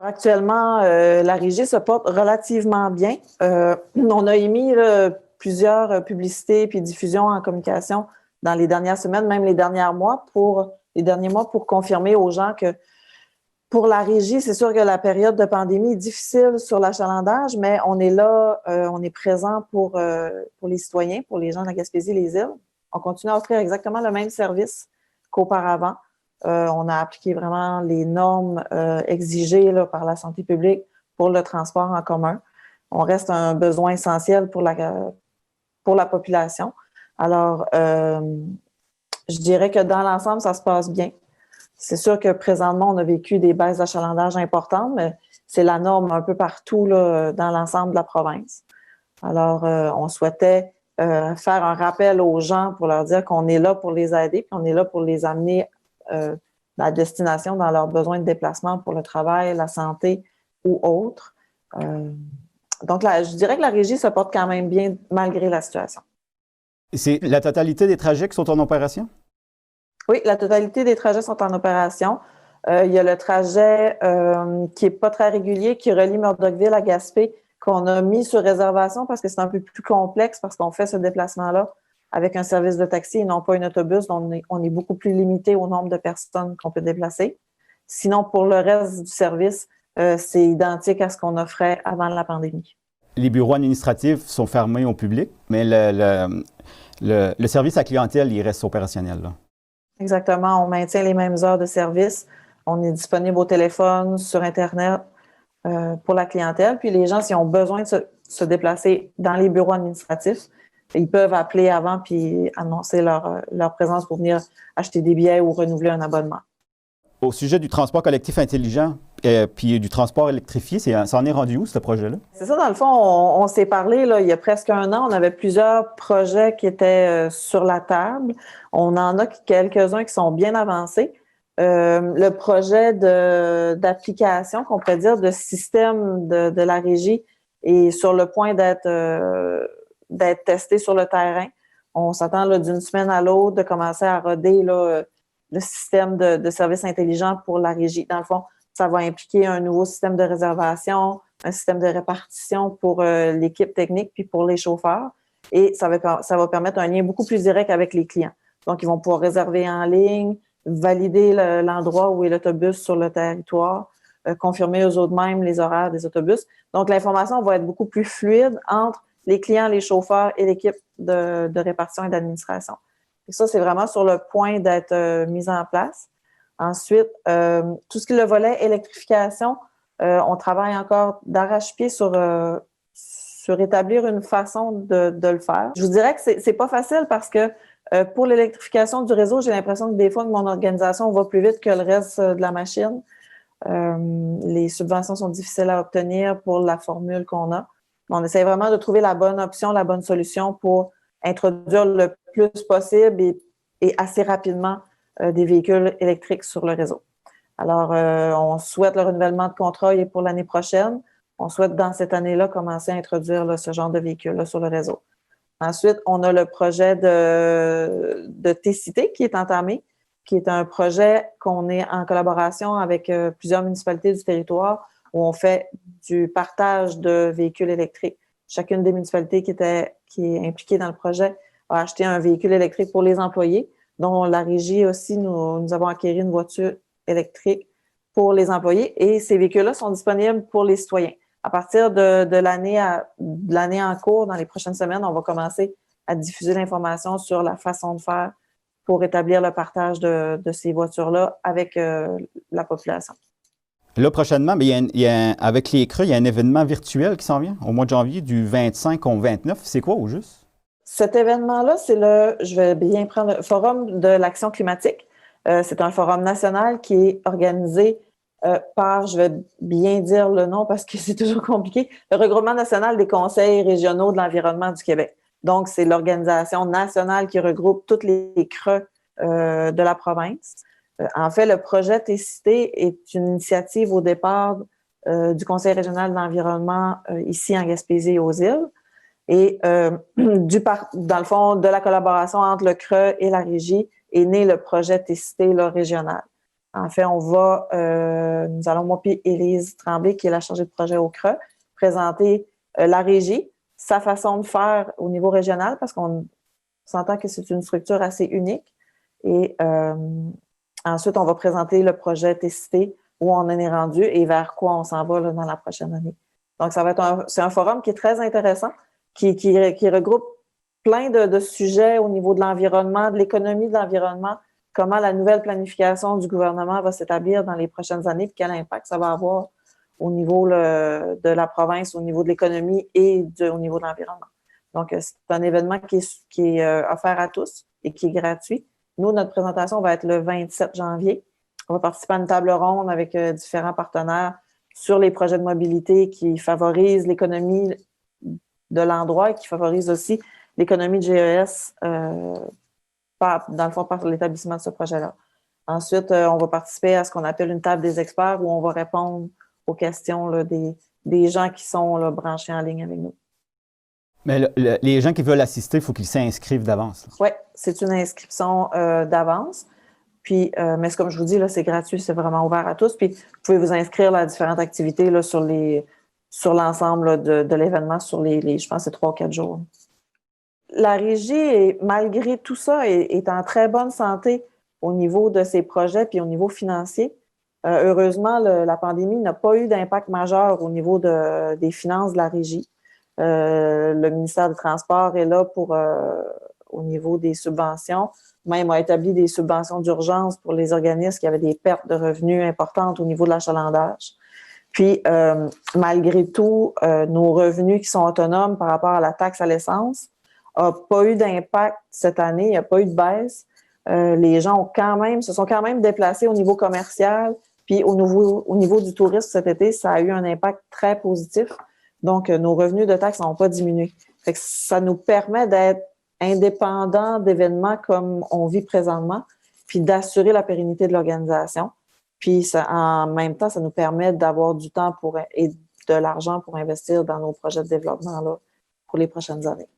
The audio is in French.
Actuellement, la régie se porte relativement bien. On a émis plusieurs publicités puis diffusions en communication dans les dernières semaines, même les derniers mois pour confirmer aux gens que pour la régie, c'est sûr que la période de pandémie est difficile sur l'achalandage, mais on est là, on est présent pour les citoyens, pour les gens de la Gaspésie et les îles. On continue à offrir exactement le même service qu'auparavant. On a appliqué vraiment les normes exigées là, par la santé publique pour le transport en commun. On reste un besoin essentiel pour la population. Alors, je dirais que dans l'ensemble, ça se passe bien. C'est sûr que présentement, on a vécu des baisses d'achalandage importantes, mais c'est la norme un peu partout là, dans l'ensemble de la province. Alors, on souhaitait faire un rappel aux gens pour leur dire qu'on est là pour les aider, qu'on est là pour les amener à destination dans leurs besoins de déplacement pour le travail, la santé ou autre. Donc, là, je dirais que la régie se porte quand même bien malgré la situation. C'est la totalité des trajets qui sont en opération? Oui, la totalité des trajets sont en opération. Il y a le trajet qui n'est pas très régulier, qui relie Murdochville à Gaspé, qu'on a mis sur réservation parce que c'est un peu plus complexe parce qu'on fait ce déplacement-là avec un service de taxi et non pas un autobus. Donc, on est beaucoup plus limité au nombre de personnes qu'on peut déplacer. Sinon, pour le reste du service, c'est identique à ce qu'on offrait avant la pandémie. Les bureaux administratifs sont fermés au public, mais le service à clientèle, il reste opérationnel, là. Exactement. On maintient les mêmes heures de service. On est disponible au téléphone, sur Internet pour la clientèle. Puis les gens, s'ils ont besoin de se déplacer dans les bureaux administratifs, ils peuvent appeler avant puis annoncer leur présence pour venir acheter des billets ou renouveler un abonnement. Au sujet du transport collectif intelligent puis du transport électrifié, ça en est rendu où, ce projet-là? C'est ça, dans le fond, on s'est parlé là, il y a presque un an. On avait plusieurs projets qui étaient sur la table. On en a quelques-uns qui sont bien avancés. Le projet d'application, qu'on pourrait dire, de système de la régie est sur le point d'être testé sur le terrain. On s'attend là, d'une semaine à l'autre de commencer à roder là, le système de services intelligents pour la régie. Dans le fond, ça va impliquer un nouveau système de réservation, un système de répartition pour l'équipe technique puis pour les chauffeurs. Et ça va permettre un lien beaucoup plus direct avec les clients. Donc, ils vont pouvoir réserver en ligne, valider l'endroit où est l'autobus sur le territoire, confirmer eux autres mêmes les horaires des autobus. Donc, l'information va être beaucoup plus fluide entre les clients, les chauffeurs et l'équipe de répartition et d'administration. Et ça, c'est vraiment sur le point d'être mis en place. Ensuite, tout ce qui est le volet électrification, on travaille encore d'arrache-pied sur établir une façon de le faire. Je vous dirais que c'est pas facile parce que pour l'électrification du réseau, j'ai l'impression que des fois que mon organisation va plus vite que le reste de la machine. Les subventions sont difficiles à obtenir pour la formule qu'on a. On essaie vraiment de trouver la bonne option, la bonne solution pour introduire le plus possible et assez rapidement des véhicules électriques sur le réseau. Alors, on souhaite le renouvellement de contrat pour l'année prochaine. On souhaite, dans cette année-là, commencer à introduire là, ce genre de véhicules-là sur le réseau. Ensuite, on a le projet de T-Cité qui est entamé, qui est un projet qu'on est en collaboration avec plusieurs municipalités du territoire où on fait du partage de véhicules électriques. Chacune des municipalités qui est impliquée dans le projet a acheté un véhicule électrique pour les employés, dont la régie aussi, nous avons acquis une voiture électrique pour les employés et ces véhicules-là sont disponibles pour les citoyens. À partir de l'année en cours, dans les prochaines semaines, on va commencer à diffuser l'information sur la façon de faire pour établir le partage de ces voitures-là avec la population. Là, prochainement, avec les creux, il y a un événement virtuel qui s'en vient au mois de janvier, du 25 au 29. C'est quoi, au juste? Cet événement-là, c'est je vais bien prendre le Forum de l'action climatique. C'est un forum national qui est organisé par, je vais bien dire le nom parce que c'est toujours compliqué, le Regroupement national des conseils régionaux de l'environnement du Québec. Donc, c'est l'organisation nationale qui regroupe tous les creux de la province. En fait, le projet T-Cité est une initiative au départ du Conseil régional de l'environnement ici en Gaspésie et aux îles. Et dans le fond, de la collaboration entre le CRE et la régie est né le projet T-Cité régional. En fait, nous allons, moi puis Élise Tremblay, qui est la chargée de projet au CRA, présenter la régie, sa façon de faire au niveau régional, parce qu'on s'entend que c'est une structure assez unique. Et ensuite, on va présenter le projet TCT, où on en est rendu et vers quoi on s'en va là, dans la prochaine année. Donc, c'est un forum qui est très intéressant, qui regroupe plein de sujets au niveau de l'environnement, de l'économie de l'environnement, comment la nouvelle planification du gouvernement va s'établir dans les prochaines années, puis quel impact ça va avoir au niveau de la province, au niveau de l'économie et au niveau de l'environnement. Donc, c'est un événement qui est offert à tous et qui est gratuit. Nous, notre présentation va être le 27 janvier. On va participer à une table ronde avec différents partenaires sur les projets de mobilité qui favorisent l'économie de l'endroit et qui favorisent aussi l'économie de GES, dans le fond, par l'établissement de ce projet-là. Ensuite, on va participer à ce qu'on appelle une table des experts où on va répondre aux questions là, des gens qui sont là, branchés en ligne avec nous. Mais les gens qui veulent assister, il faut qu'ils s'inscrivent d'avance. Oui, c'est une inscription d'avance. Puis, mais comme je vous dis, là, c'est gratuit, c'est vraiment ouvert à tous. Puis, vous pouvez vous inscrire là, à différentes activités là, sur l'ensemble de l'événement sur je pense, c'est 3 ou 4 jours. La régie, malgré tout ça, est en très bonne santé au niveau de ses projets puis au niveau financier. Heureusement, la pandémie n'a pas eu d'impact majeur au niveau des finances de la régie. Le ministère des Transports est là au niveau des subventions. Même a établi des subventions d'urgence pour les organismes qui avaient des pertes de revenus importantes au niveau de l'achalandage. Puis, malgré tout, nos revenus qui sont autonomes par rapport à la taxe à l'essence n'ont pas eu d'impact cette année, il n'y a pas eu de baisse. Les gens se sont quand même déplacés au niveau commercial, puis au niveau du tourisme cet été, ça a eu un impact très positif. Donc, nos revenus de taxes n'ont pas diminué. Fait que ça nous permet d'être indépendants d'événements comme on vit présentement, puis d'assurer la pérennité de l'organisation. Puis, en même temps, ça nous permet d'avoir du temps et de l'argent pour investir dans nos projets de développement là, pour les prochaines années.